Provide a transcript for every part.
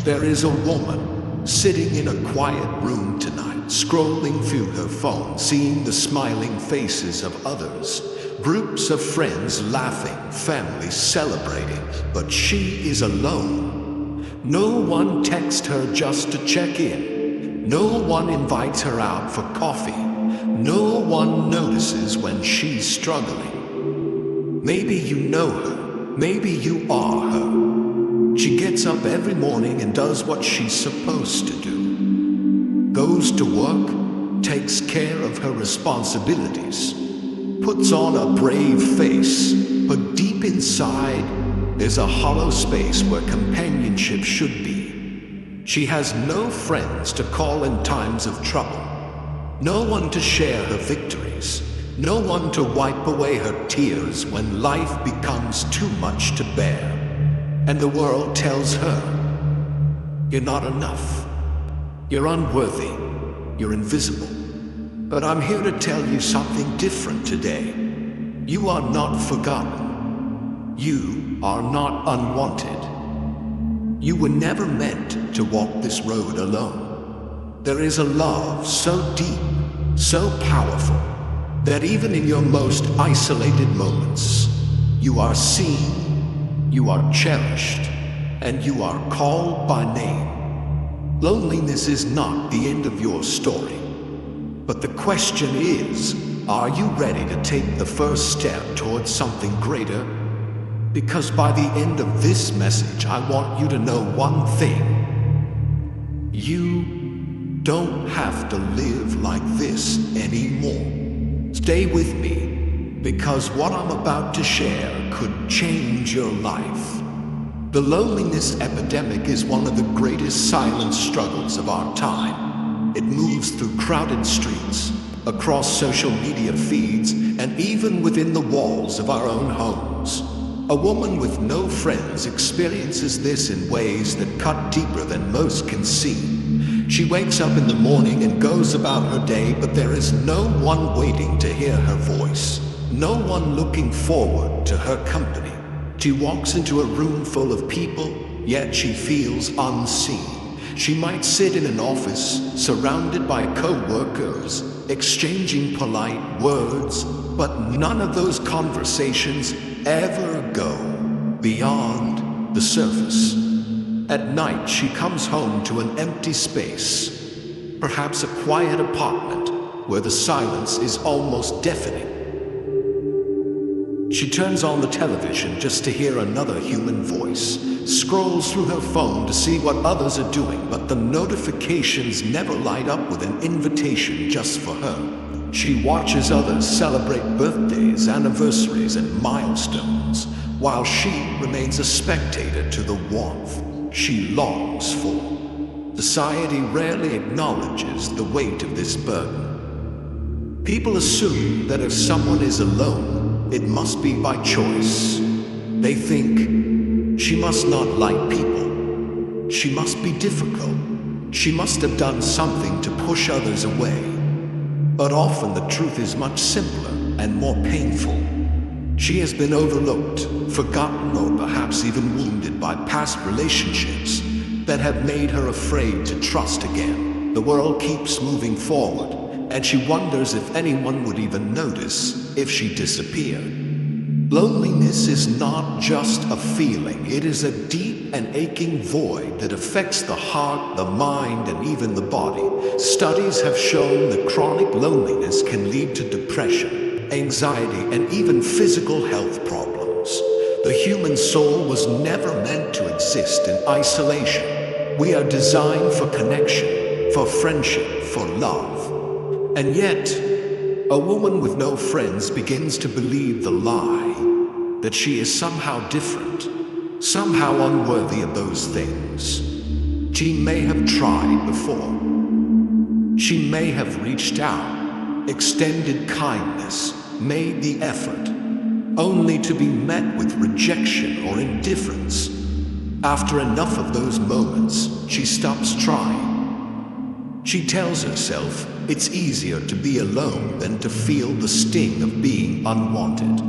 There is a woman sitting in a quiet room tonight, scrolling through her phone, seeing the smiling faces of others, groups of friends laughing, families celebrating, but she is alone. No one texts her just to check in. No one invites her out for coffee. No one notices when she's struggling. Maybe you know her. Maybe you are her. She gets up every morning and does what she's supposed to do. Goes to work, takes care of her responsibilities, puts on a brave face, but deep inside, there's a hollow space where companionship should be. She has no friends to call in times of trouble, no one to share her victories, no one to wipe away her tears when life becomes too much to bear. And the world tells her, you're not enough, you're unworthy, you're invisible. But I'm here to tell you something different today. You are not forgotten. You are not unwanted. You were never meant to walk this road alone. There is a love so deep, so powerful, that even in your most isolated moments, you are seen, you are cherished, and you are called by name. Loneliness is not the end of your story. But the question is, are you ready to take the first step towards something greater? Because by the end of this message, I want you to know one thing. You don't have to live like this anymore. Stay with me, because what I'm about to share could change your life. The loneliness epidemic is one of the greatest silent struggles of our time. It moves through crowded streets, across social media feeds, and even within the walls of our own homes. A woman with no friends experiences this in ways that cut deeper than most can see. She wakes up in the morning and goes about her day, but there is no one waiting to hear her voice. No one looking forward to her company. She walks into a room full of people, yet she feels unseen. She might sit in an office, surrounded by co-workers, exchanging polite words, but none of those conversations ever go beyond the surface. At night, she comes home to an empty space, perhaps a quiet apartment where the silence is almost deafening. She turns on the television just to hear another human voice, scrolls through her phone to see what others are doing, but the notifications never light up with an invitation just for her. She watches others celebrate birthdays, anniversaries, and milestones, while she remains a spectator to the warmth she longs for. Society rarely acknowledges the weight of this burden. People assume that if someone is alone, it must be by choice. They think she must not like people. She must be difficult. She must have done something to push others away. But often the truth is much simpler and more painful. She has been overlooked, forgotten, or perhaps even wounded by past relationships that have made her afraid to trust again. The world keeps moving forward, and she wonders if anyone would even notice if she disappeared. Loneliness is not just a feeling, it is a deep and aching void that affects the heart, the mind, and even the body. Studies have shown that chronic loneliness can lead to depression, anxiety, and even physical health problems. The human soul was never meant to exist in isolation. We are designed for connection, for friendship, for love. And yet, a woman with no friends begins to believe the lie that she is somehow different, somehow unworthy of those things. She may have tried before. She may have reached out, extended kindness, made the effort, only to be met with rejection or indifference. After enough of those moments, she stops trying. She tells herself it's easier to be alone than to feel the sting of being unwanted.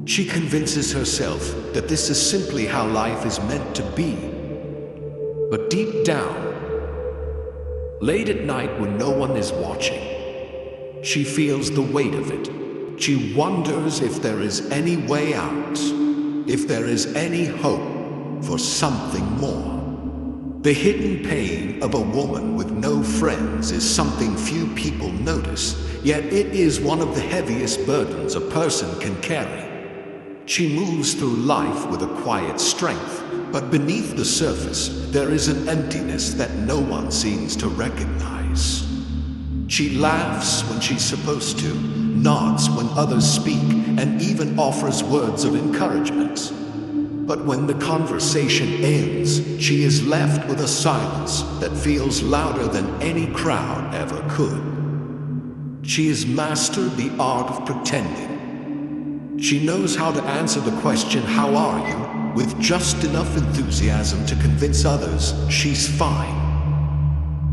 She convinces herself that this is simply how life is meant to be. But deep down, late at night when no one is watching, she feels the weight of it. She wonders if there is any way out, if there is any hope for something more. The hidden pain of a woman with no friends is something few people notice, yet it is one of the heaviest burdens a person can carry. She moves through life with a quiet strength, but beneath the surface, there is an emptiness that no one seems to recognize. She laughs when she's supposed to, nods when others speak, and even offers words of encouragement. But when the conversation ends, she is left with a silence that feels louder than any crowd ever could. She has mastered the art of pretending. She knows how to answer the question, "How are you?" with just enough enthusiasm to convince others she's fine.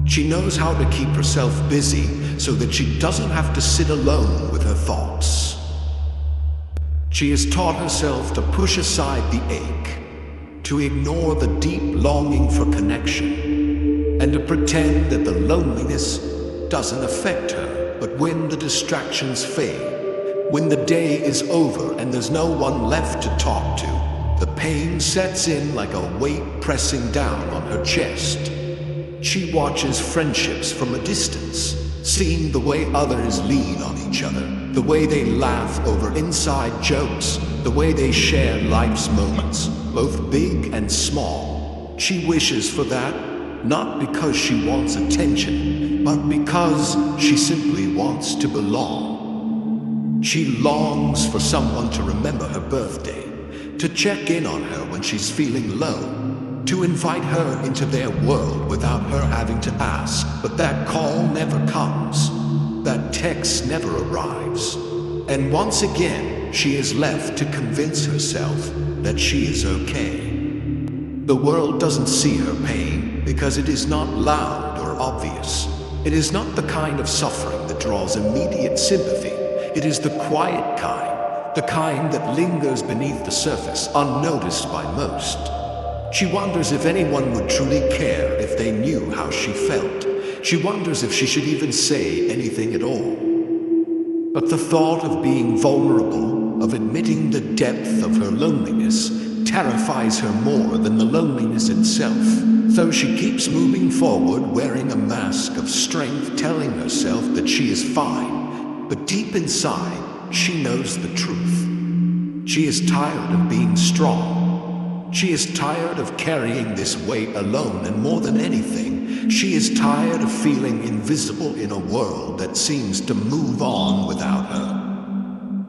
She knows how to keep herself busy so that she doesn't have to sit alone with her thoughts. She has taught herself to push aside the ache, to ignore the deep longing for connection, and to pretend that the loneliness doesn't affect her. But when the distractions fade, when the day is over and there's no one left to talk to, the pain sets in like a weight pressing down on her chest. She watches friendships from a distance, seeing the way others lean on each other, the way they laugh over inside jokes, the way they share life's moments, both big and small. She wishes for that, not because she wants attention, but because she simply wants to belong. She longs for someone to remember her birthday, to check in on her when she's feeling low, to invite her into their world without her having to ask. But that call never comes. That text never arrives. And once again, she is left to convince herself that she is okay. The world doesn't see her pain because it is not loud or obvious. It is not the kind of suffering that draws immediate sympathy. It is the quiet kind, the kind that lingers beneath the surface, unnoticed by most. She wonders if anyone would truly care if they knew how she felt. She wonders if she should even say anything at all. But the thought of being vulnerable, of admitting the depth of her loneliness, terrifies her more than the loneliness itself. So she keeps moving forward, wearing a mask of strength, telling herself that she is fine. But deep inside, she knows the truth. She is tired of being strong. She is tired of carrying this weight alone, and more than anything, she is tired of feeling invisible in a world that seems to move on without her.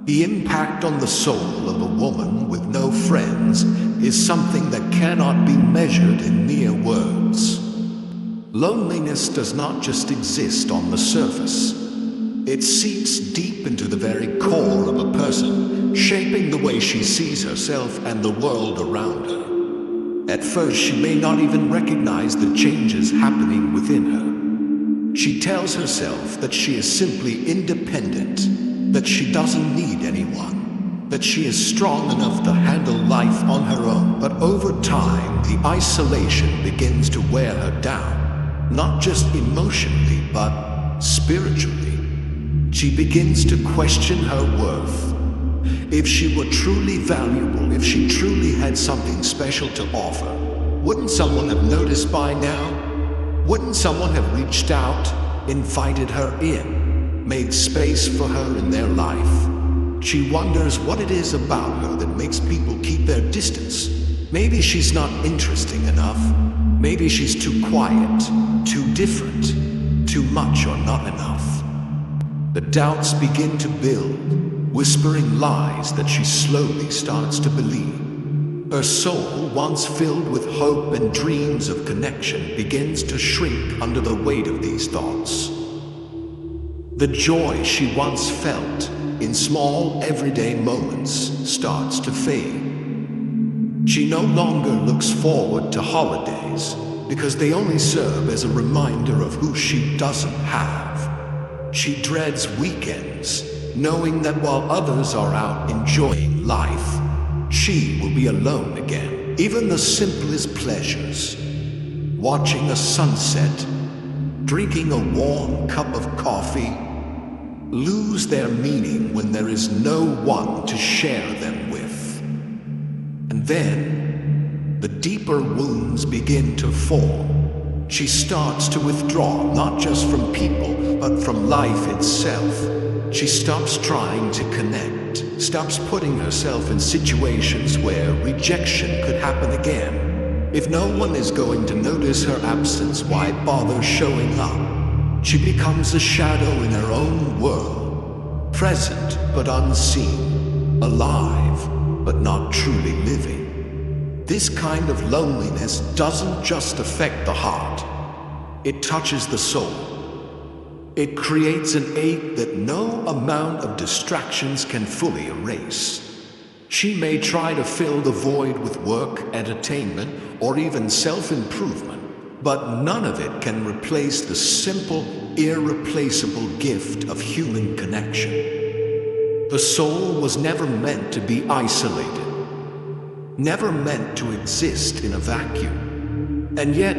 The impact on the soul of a woman with no friends is something that cannot be measured in mere words. Loneliness does not just exist on the surface. It seeps deep into the very core of a person, shaping the way she sees herself and the world around her. At first, she may not even recognize the changes happening within her. She tells herself that she is simply independent, that she doesn't need anyone, that she is strong enough to handle life on her own. But over time, the isolation begins to wear her down, not just emotionally, but spiritually. She begins to question her worth. If she were truly valuable, if she truly had something special to offer, wouldn't someone have noticed by now? Wouldn't someone have reached out, invited her in, made space for her in their life? She wonders what it is about her that makes people keep their distance. Maybe she's not interesting enough. Maybe she's too quiet, too different, too much or not enough. The doubts begin to build, whispering lies that she slowly starts to believe. Her soul, once filled with hope and dreams of connection, begins to shrink under the weight of these thoughts. The joy she once felt in small, everyday moments starts to fade. She no longer looks forward to holidays because they only serve as a reminder of who she doesn't have. She dreads weekends, knowing that while others are out enjoying life, she will be alone again. Even the simplest pleasures, watching a sunset, drinking a warm cup of coffee, lose their meaning when there is no one to share them with. And then, the deeper wounds begin to form. She starts to withdraw, not just from people, but from life itself. She stops trying to connect, stops putting herself in situations where rejection could happen again. If no one is going to notice her absence, why bother showing up? She becomes a shadow in her own world, present but unseen, alive but not truly living. This kind of loneliness doesn't just affect the heart, it touches the soul. It creates an ache that no amount of distractions can fully erase. She may try to fill the void with work, entertainment, or even self-improvement, but none of it can replace the simple, irreplaceable gift of human connection. The soul was never meant to be isolated, never meant to exist in a vacuum. And yet,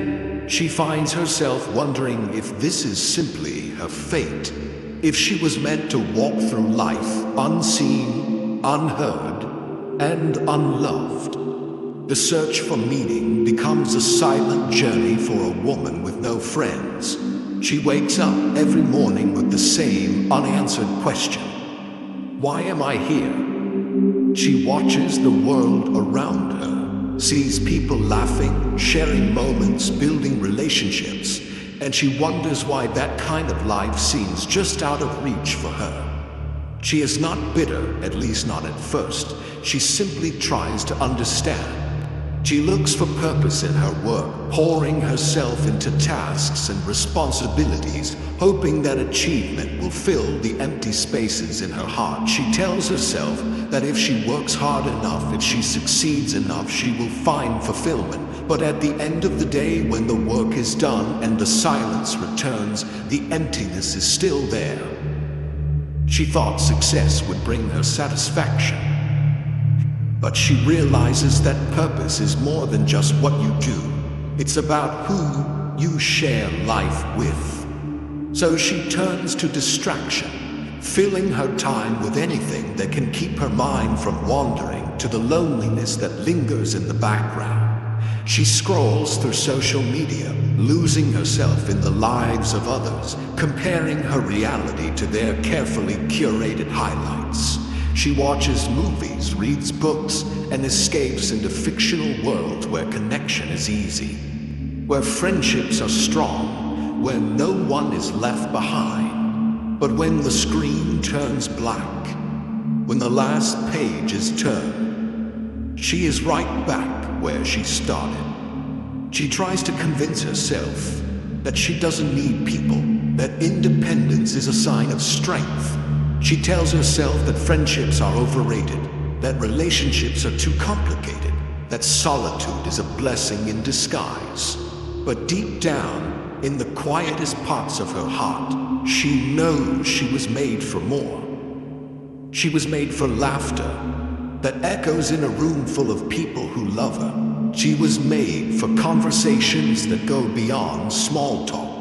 she finds herself wondering if this is simply her fate, if she was meant to walk through life unseen, unheard, and unloved. The search for meaning becomes a silent journey for a woman with no friends. She wakes up every morning with the same unanswered question: why am I here? She watches the world around her, sees people laughing, sharing moments, building relationships, and she wonders why that kind of life seems just out of reach for her. She is not bitter, at least not at first. She simply tries to understand. She looks for purpose in her work, pouring herself into tasks and responsibilities, hoping that achievement will fill the empty spaces in her heart. She tells herself that if she works hard enough, if she succeeds enough, she will find fulfillment. But at the end of the day, when the work is done and the silence returns, the emptiness is still there. She thought success would bring her satisfaction. But she realizes that purpose is more than just what you do. It's about who you share life with. So she turns to distraction, filling her time with anything that can keep her mind from wandering to the loneliness that lingers in the background. She scrolls through social media, losing herself in the lives of others, comparing her reality to their carefully curated highlights. She watches movies, reads books, and escapes into fictional worlds where connection is easy, where friendships are strong, where no one is left behind. But when the screen turns black, when the last page is turned, she is right back where she started. She tries to convince herself that she doesn't need people, that independence is a sign of strength. She tells herself that friendships are overrated, that relationships are too complicated, that solitude is a blessing in disguise. But deep down, in the quietest parts of her heart, she knows she was made for more. She was made for laughter that echoes in a room full of people who love her. She was made for conversations that go beyond small talk,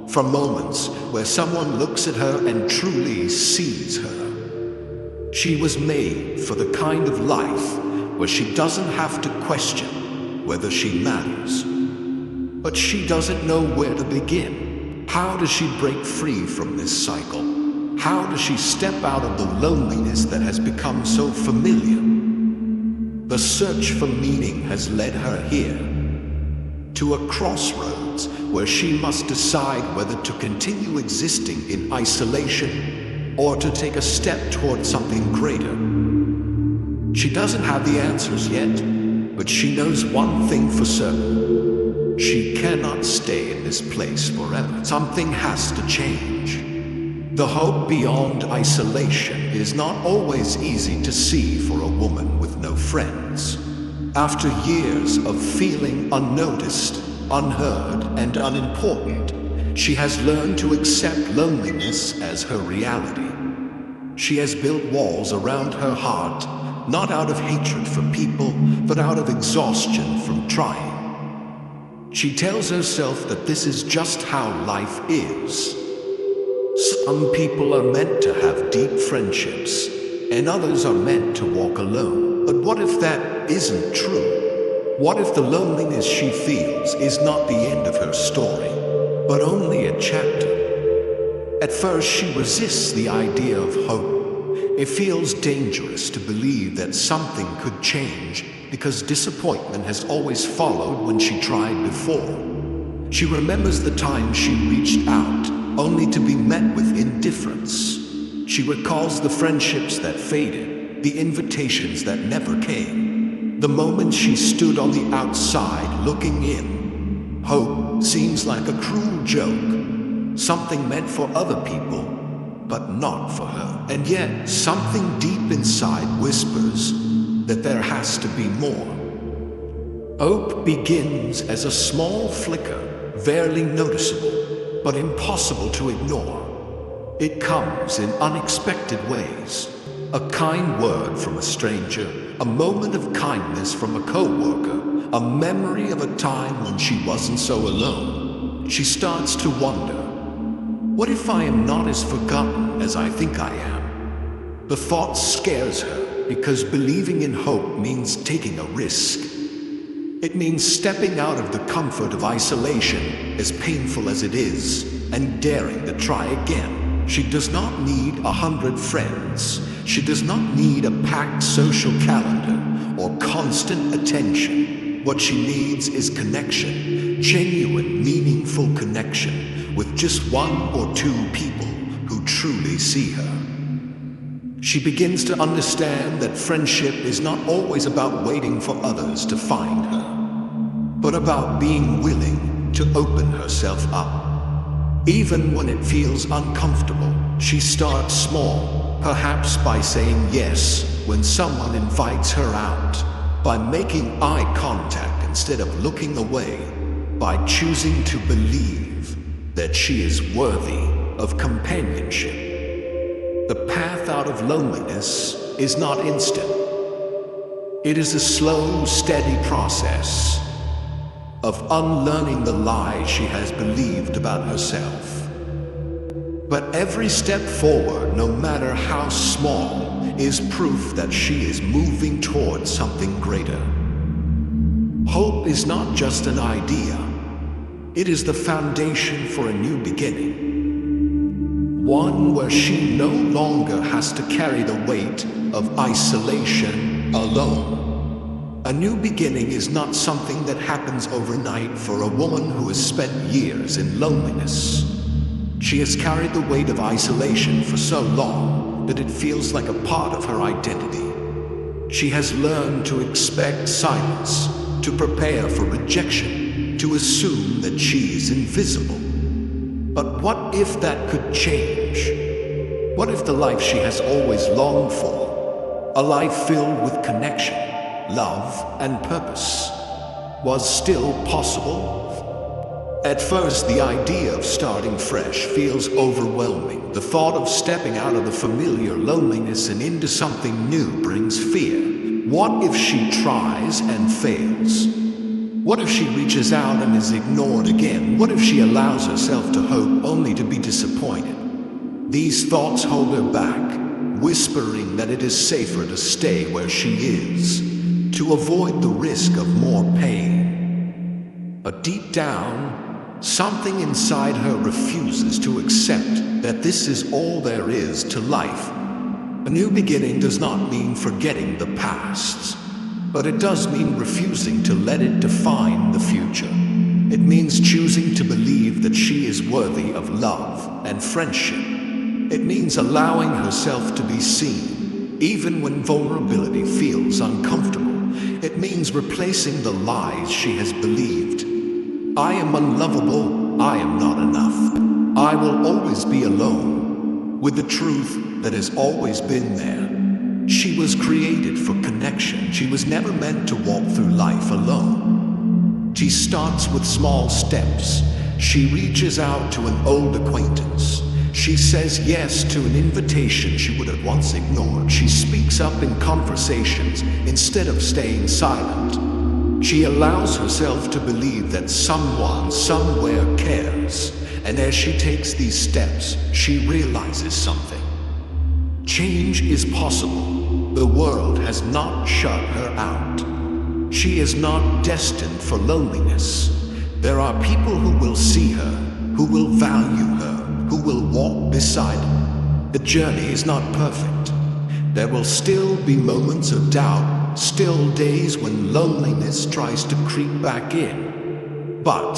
for moments where someone looks at her and truly sees her. She was made for the kind of life where she doesn't have to question whether she matters. But she doesn't know where to begin. How does she break free from this cycle? How does she step out of the loneliness that has become so familiar? The search for meaning has led her here, to a crossroads where she must decide whether to continue existing in isolation or to take a step toward something greater. She doesn't have the answers yet, but she knows one thing for certain. She cannot stay in this place forever. Something has to change. The hope beyond isolation is not always easy to see for a woman with no friends. After years of feeling unnoticed, unheard, and unimportant, she has learned to accept loneliness as her reality. She has built walls around her heart, not out of hatred for people, but out of exhaustion from trying. She tells herself that this is just how life is. Some people are meant to have deep friendships, and others are meant to walk alone. But what if that isn't true? What if the loneliness she feels is not the end of her story, but only a chapter? At first, she resists the idea of hope. It feels dangerous to believe that something could change because disappointment has always followed when she tried before. She remembers the time she reached out, only to be met with indifference. She recalls the friendships that faded, the invitations that never came, the moments she stood on the outside looking in. Hope seems like a cruel joke, something meant for other people, but not for her. And yet, something deep inside whispers that there has to be more. Hope begins as a small flicker, barely noticeable, but impossible to ignore. It comes in unexpected ways. A kind word from a stranger, a moment of kindness from a co-worker, a memory of a time when she wasn't so alone. She starts to wonder, what if I am not as forgotten as I think I am? The thought scares her because believing in hope means taking a risk. It means stepping out of the comfort of isolation, as painful as it is, and daring to try again. She does not need 100 friends. She does not need a packed social calendar or constant attention. What she needs is connection, genuine, meaningful connection with just one or two people who truly see her. She begins to understand that friendship is not always about waiting for others to find her, but about being willing to open herself up. Even when it feels uncomfortable, she starts small, perhaps by saying yes when someone invites her out, by making eye contact instead of looking away, by choosing to believe that she is worthy of companionship. The path out of loneliness is not instant. It is a slow, steady process of unlearning the lies she has believed about herself. But every step forward, no matter how small, is proof that she is moving towards something greater. Hope is not just an idea. It is the foundation for a new beginning. One where she no longer has to carry the weight of isolation alone. A new beginning is not something that happens overnight for a woman who has spent years in loneliness. She has carried the weight of isolation for so long that it feels like a part of her identity. She has learned to expect silence, to prepare for rejection, to assume that she is invisible. But what if that could change? What if the life she has always longed for, a life filled with connection, love, and purpose, was still possible? At first, the idea of starting fresh feels overwhelming. The thought of stepping out of the familiar loneliness and into something new brings fear. What if she tries and fails? What if she reaches out and is ignored again? What if she allows herself to hope only to be disappointed? These thoughts hold her back, whispering that it is safer to stay where she is, to avoid the risk of more pain. But deep down, something inside her refuses to accept that this is all there is to life. A new beginning does not mean forgetting the past, but it does mean refusing to let it define the future. It means choosing to believe that she is worthy of love and friendship. It means allowing herself to be seen, even when vulnerability feels uncomfortable. It means replacing the lies she has believed. I am unlovable, I am not enough. I will always be alone, with the truth that has always been there. She was created for connection. She was never meant to walk through life alone. She starts with small steps. She reaches out to an old acquaintance. She says yes to an invitation she would have once ignored. She speaks up in conversations instead of staying silent. She allows herself to believe that someone somewhere cares, and as she takes these steps, she realizes something. Change is possible. The world has not shut her out. She is not destined for loneliness. There are people who will see her, who will value her, who will walk beside her. The journey is not perfect. There will still be moments of doubt, still days when loneliness tries to creep back in. But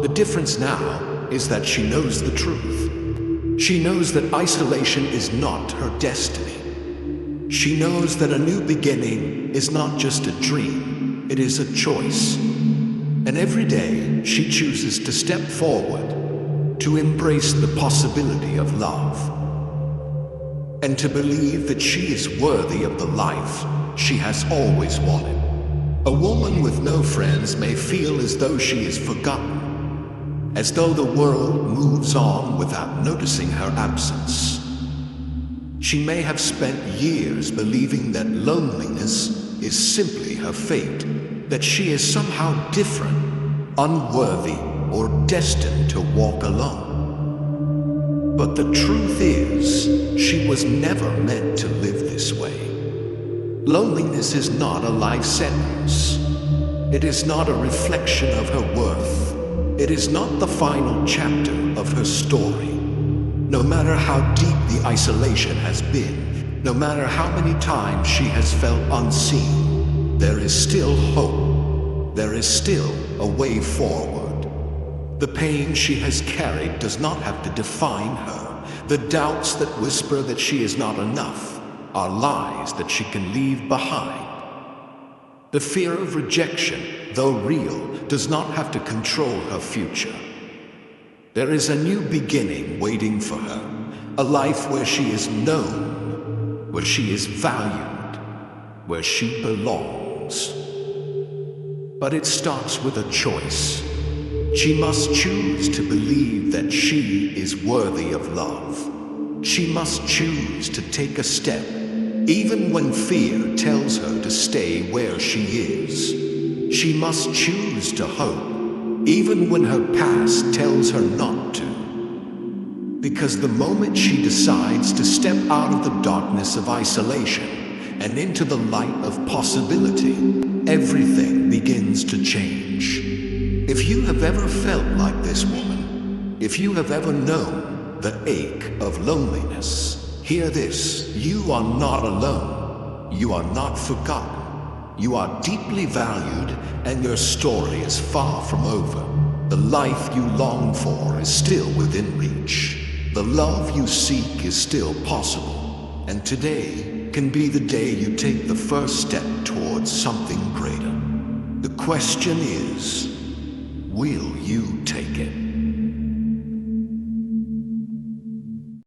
the difference now is that she knows the truth. She knows that isolation is not her destiny. She knows that a new beginning is not just a dream, it is a choice. And every day she chooses to step forward, to embrace the possibility of love, and to believe that she is worthy of the life she has always wanted. A woman with no friends may feel as though she is forgotten, as though the world moves on without noticing her absence. She may have spent years believing that loneliness is simply her fate, that she is somehow different, unworthy, or destined to walk alone. But the truth is, she was never meant to live this way. Loneliness is not a life sentence. It is not a reflection of her worth. It is not the final chapter of her story. No matter how deep the isolation has been, no matter how many times she has felt unseen, there is still hope. There is still a way forward. The pain she has carried does not have to define her. The doubts that whisper that she is not enough are lies that she can leave behind. The fear of rejection, though real, does not have to control her future. There is a new beginning waiting for her, a life where she is known, where she is valued, where she belongs. But it starts with a choice. She must choose to believe that she is worthy of love. She must choose to take a step, even when fear tells her to stay where she is. She must choose to hope, even when her past tells her not to. Because the moment she decides to step out of the darkness of isolation and into the light of possibility, everything begins to change. If you have ever felt like this woman, if you have ever known the ache of loneliness, hear this: you are not alone. You are not forgotten. You are deeply valued, and your story is far from over. The life you long for is still within reach. The love you seek is still possible. And today can be the day you take the first step towards something greater. The question is, will you take it?